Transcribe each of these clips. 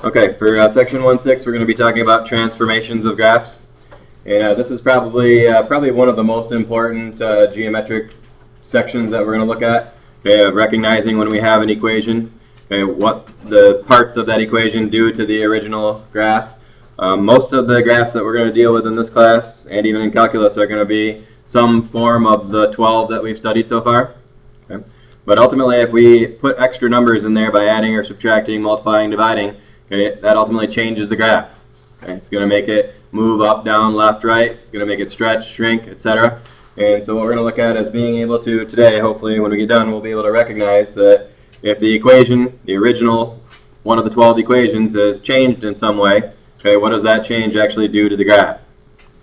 Okay, for section 1.6, we're going to be talking about transformations of graphs. And this is probably one of the most important geometric sections that we're going to look at. Okay, recognizing when we have an equation, okay, what the parts of that equation do to the original graph. Most of the graphs that we're going to deal with in this class, and even in calculus, are going to be some form of the 12 that we've studied so far. Okay? But ultimately, if we put extra numbers in there by adding or subtracting, multiplying, dividing, okay, that ultimately changes the graph. Okay? It's going to make it move up, down, left, right. It's going to make it stretch, shrink, etc. And so what we're going to look at is being able to, today, hopefully when we get done, we'll be able to recognize that if the equation, the original one of the 12 equations, is changed in some way, okay, what does that change actually do to the graph?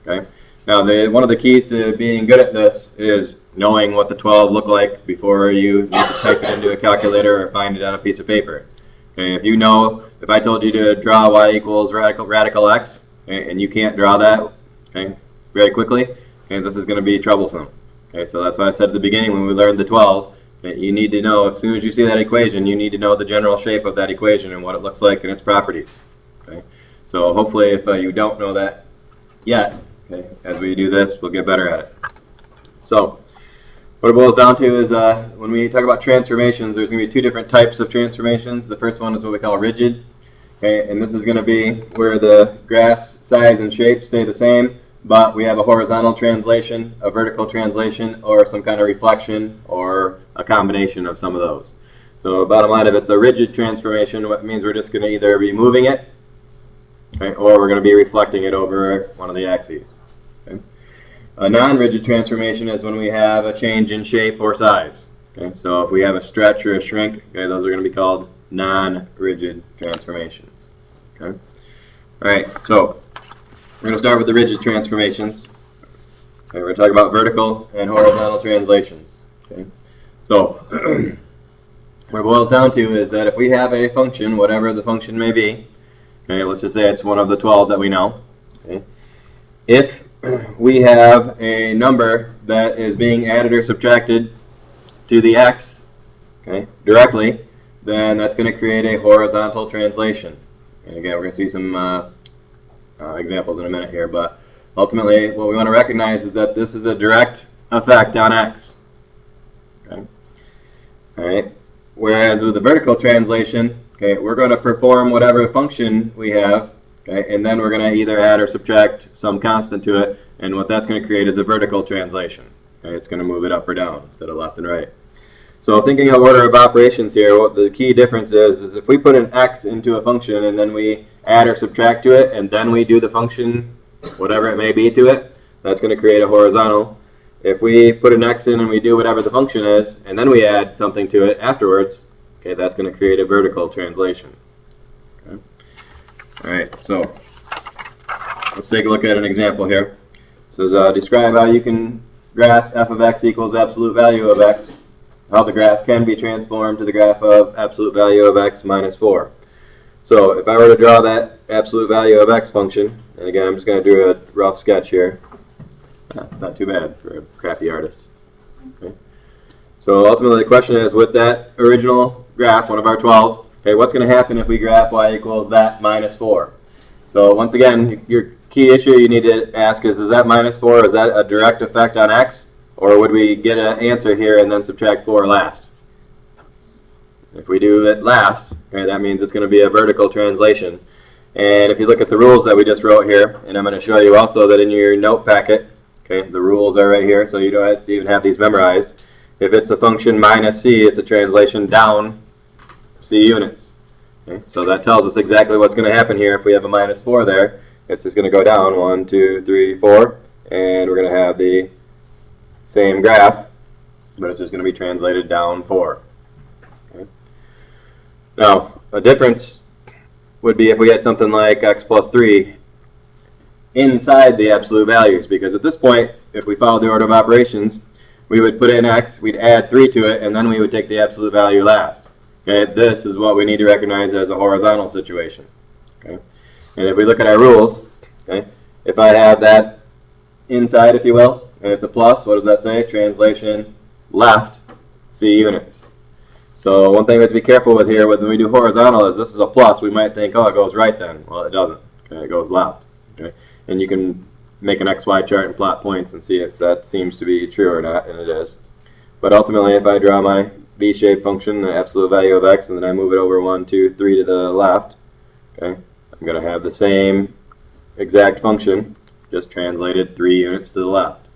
Okay. Now, one of the keys to being good at this is knowing what the 12 look like before you need to type it into a calculator or find it on a piece of paper. Okay, if you know, if I told you to draw y equals radical x, okay, and you can't draw that, okay, very quickly, okay, this is going to be troublesome. Okay, so that's why I said at the beginning when we learned the 12, okay, you need to know, as soon as you see that equation, you need to know the general shape of that equation and what it looks like and its properties. Okay, so hopefully if you don't know that yet, okay, as we do this, we'll get better at it. So what it boils down to is when we talk about transformations, there's going to be two different types of transformations. The first one is what we call rigid, okay, and this is going to be where the graph's size and shape stay the same, but we have a horizontal translation, a vertical translation, or some kind of reflection, or a combination of some of those. So bottom line, if it's a rigid transformation, what means we're just going to either be moving it, okay, or we're going to be reflecting it over one of the axes. Okay. A non-rigid transformation is when we have a change in shape or size. Okay, so if we have a stretch or a shrink, okay, those are going to be called non-rigid transformations. Okay. All right, so we're going to start with the rigid transformations. Okay, we're going to talk about vertical and horizontal translations. Okay, so what it boils down to is that if we have a function, whatever the function may be, okay, let's just say it's one of the 12 that we know. Okay, if we have a number that is being added or subtracted to the x, okay, directly, then that's going to create a horizontal translation. And again, we're going to see some examples in a minute here, but ultimately what we want to recognize is that this is a direct effect on x. Okay. All right. Whereas with the vertical translation, okay, we're going to perform whatever function we have, okay, and then we're going to either add or subtract some constant to it, and what that's going to create is a vertical translation. Okay, it's going to move it up or down instead of left and right. So thinking of order of operations here, what the key difference is if we put an x into a function and then we add or subtract to it, and then we do the function, whatever it may be to it, that's going to create a horizontal. If we put an x in and we do whatever the function is, and then we add something to it afterwards, okay, that's going to create a vertical translation. Okay. All right, so let's take a look at an example here. It says describe how you can graph f of x equals absolute value of x, how the graph can be transformed to the graph of absolute value of x minus 4. So if I were to draw that absolute value of x function, and again I'm just going to do a rough sketch here. It's not too bad for a crappy artist. Okay. So ultimately the question is, with that original graph, one of our 12, okay, what's going to happen if we graph y equals that minus 4? So once again, your key issue you need to ask is that minus 4, is that a direct effect on x? Or would we get an answer here and then subtract 4 last? If we do it last, okay, that means it's going to be a vertical translation. And if you look at the rules that we just wrote here, and I'm going to show you also that in your note packet, okay, the rules are right here, so you don't have to even have these memorized. If it's a function minus c, it's a translation down c units. Okay, so that tells us exactly what's going to happen here if we have a minus 4 there. It's just going to go down 1, 2, 3, 4, and we're going to have the same graph, but it's just going to be translated down 4. Okay. Now, a difference would be if we had something like x plus 3 inside the absolute values, because at this point, if we follow the order of operations, we would put in x, we'd add 3 to it, and then we would take the absolute value last. Okay, this is what we need to recognize as a horizontal situation. Okay, and if we look at our rules, okay, if I have that inside, if you will, and it's a plus, what does that say? Translation left c units. So one thing we have to be careful with here when we do horizontal is this is a plus. We might think, oh, it goes right then. Well, it doesn't. Okay, it goes left. Okay, and you can make an XY chart and plot points and see if that seems to be true or not, and it is. But ultimately, if I draw my v-shaped function, the absolute value of x, and then I move it over 1, 2, 3 to the left, okay, I'm going to have the same exact function, just translated 3 units to the left.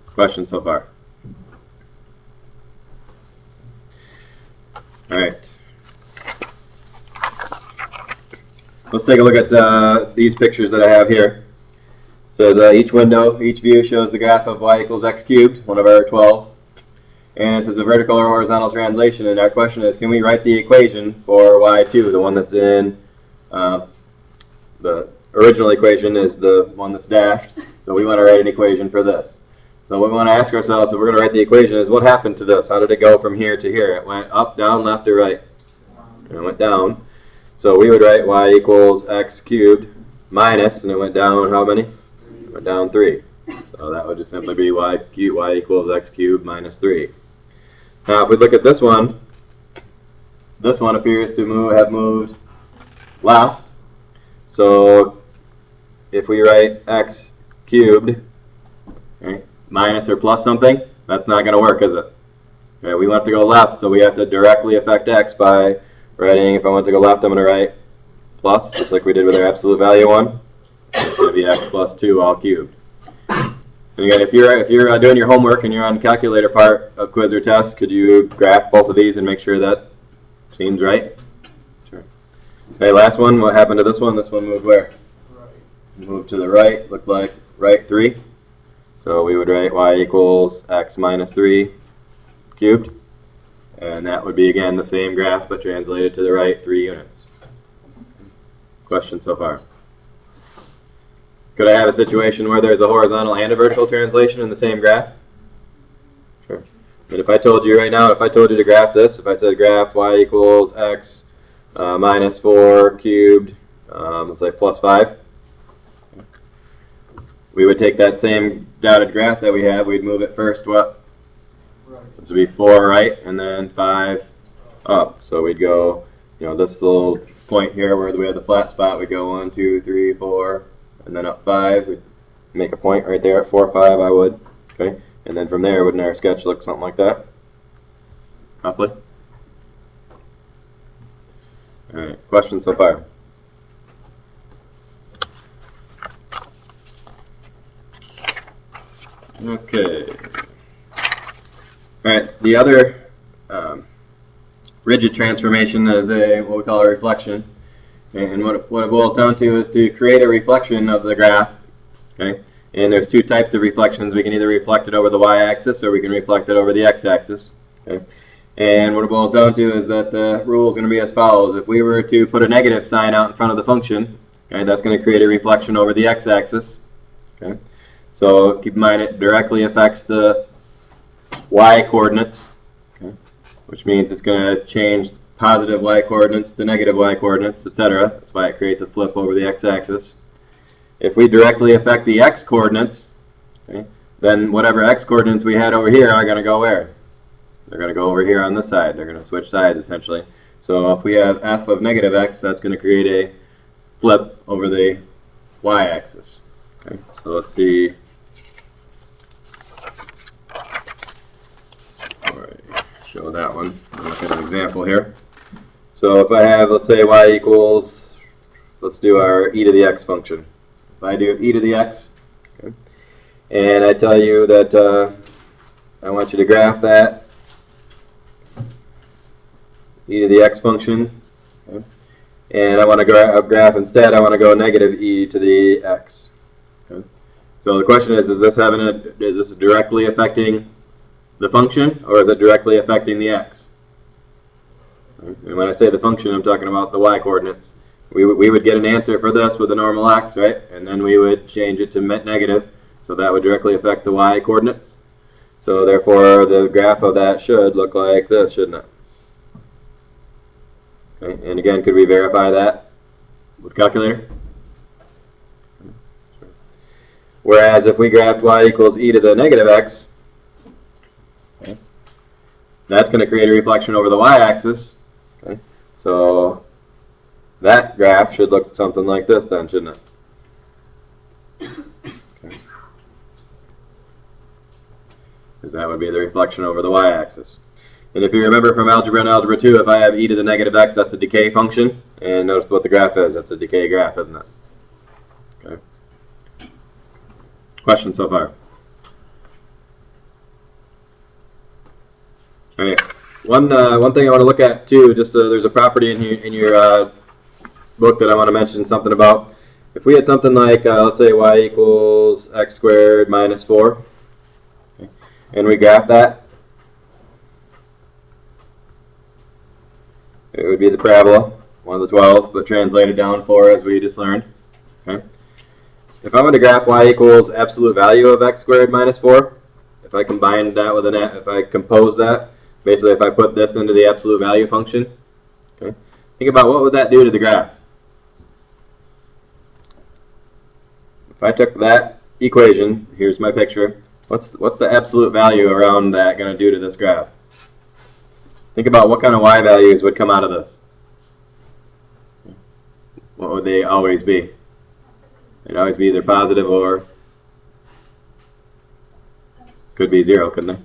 Questions so far? All right. Let's take a look at these pictures that I have here. So each window, each view shows the graph of y equals x cubed, one of our 12. And it says a vertical or horizontal translation. And our question is, can we write the equation for y2, the one that's in the original equation is the one that's dashed. So we want to write an equation for this. So what we want to ask ourselves, if we're going to write the equation, is what happened to this? How did it go from here to here? It went up, down, left, or right? And it went down. So we would write y equals x cubed minus, and it went down how many? It went down 3. So that would just simply be y equals x cubed minus 3. Now if we look at this one appears to have moved left. So if we write x cubed, okay, minus or plus something, that's not going to work, is it? Okay, we want to go left, so we have to directly affect x by writing, if I want to go left, I'm going to write plus, just like we did with our absolute value one. It's going to be x plus 2 all cubed. And again, if you're doing your homework and you're on the calculator part of quiz or test, could you graph both of these and make sure that seems right? Sure. Okay, last one. What happened to this one? This one moved where? Right. Moved to the right. Looked like right 3. So we would write y equals x minus 3 cubed. And that would be, again, the same graph, but translated to the right 3 units. Questions so far? Could I have a situation where there's a horizontal and a vertical translation in the same graph? Sure. But if I told you right now, if I told you to graph this, if I said graph y equals x minus 4 cubed, let's say plus 5, we would take that same dotted graph that we have, we'd move it first what? Right. This would be 4 right, and then 5 up. So we'd go, this little point here where we have the flat spot, we'd go 1, 2, 3, 4, and then up 5. We'd make a point right there at 4, 5, I would. Okay, and then from there, wouldn't our sketch look something like that? Roughly? All right, questions so far? Okay. All right, the other rigid transformation is what we call a reflection. And what it boils down to is to create a reflection of the graph. Okay? And there's 2 types of reflections. We can either reflect it over the y-axis or we can reflect it over the x-axis. Okay? And what it boils down to is that the rule is going to be as follows. If we were to put a negative sign out in front of the function, okay, that's going to create a reflection over the x-axis. Okay? So keep in mind it directly affects the y-coordinates, okay, which means it's going to change positive y-coordinates to negative y-coordinates, etc. That's why it creates a flip over the x-axis. If we directly affect the x-coordinates, okay, then whatever x-coordinates we had over here are going to go where? They're going to go over here on this side. They're going to switch sides, essentially. So if we have f of negative x, that's going to create a flip over the y-axis. Okay, so let's see. All right, show that one. Look at an example here. So if I have, let's say, y equals, let's do our e to the x function. If I do e to the x, okay, and I tell you that I want you to graph that e to the x function, okay, and I want to graph instead, I want to go negative e to the x. Okay. So the question is this directly affecting the function, or is it directly affecting the x? And when I say the function, I'm talking about the y-coordinates. We would get an answer for this with a normal x, right? And then we would change it to negative, so that would directly affect the y-coordinates. So therefore, the graph of that should look like this, shouldn't it? Okay. And again, could we verify that with calculator? Whereas if we graphed y equals e to the negative x, okay, that's going to create a reflection over the y-axis. Okay? So that graph should look something like this then, shouldn't it? Okay. Because that would be the reflection over the y-axis. And if you remember from algebra and algebra 2, if I have e to the negative x, that's a decay function. And notice what the graph is. That's a decay graph, isn't it? Okay. Questions so far? All right. One thing I want to look at too, just there's a property in your book that I want to mention something about. If we had something like, let's say y equals x squared minus 4, okay, and we graph that, it would be the parabola, 1 to the 12, but translated down 4 as we just learned. Okay. If I'm going to graph y equals absolute value of x squared minus 4, if I combine that with if I compose that, basically if I put this into the absolute value function, okay, think about what would that do to the graph. If I took that equation, here's my picture, what's the absolute value around that going to do to this graph? Think about what kind of y values would come out of this. What would they always be? They'd always be either positive or could be 0, couldn't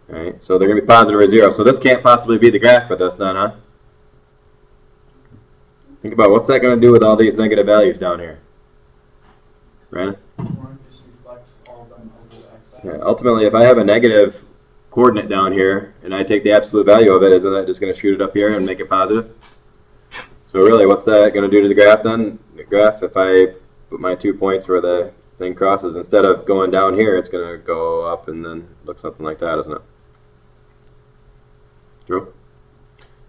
they? Alright, so they're going to be positive or 0. So this can't possibly be the graph for this then, huh? Think about what's that going to do with all these negative values down here? Brandon? Just reflect all of them over the x-axis. Yeah, ultimately, if I have a negative coordinate down here and I take the absolute value of it, isn't that just going to shoot it up here and make it positive? So really, what's that going to do to the graph then? The graph, if I put my 2 points where the thing crosses, instead of going down here, it's going to go up and then look something like that, isn't it? True?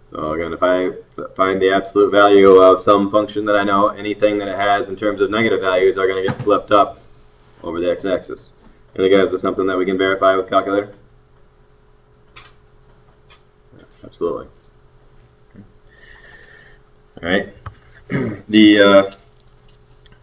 So again, if I find the absolute value of some function that I know, anything that it has in terms of negative values are going to get flipped up over the x-axis. And again, is this something that we can verify with calculator? Yes, absolutely. All right. The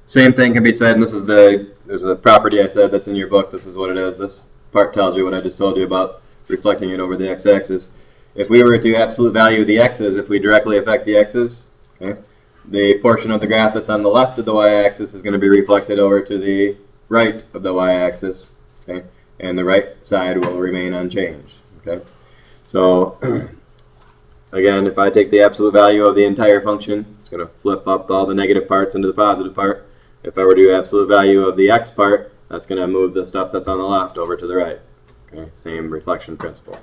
same thing can be said, and this is there's a property I said that's in your book. This is what it is. This part tells you what I just told you about reflecting it over the x-axis. If we were to absolute value the x's, if we directly affect the x's, okay, the portion of the graph that's on the left of the y-axis is going to be reflected over to the right of the y-axis, okay, and the right side will remain unchanged. Okay, so again, if I take the absolute value of the entire function, it's going to flip up all the negative parts into the positive part. If I were to do absolute value of the x part, that's going to move the stuff that's on the left over to the right. Okay, same reflection principle.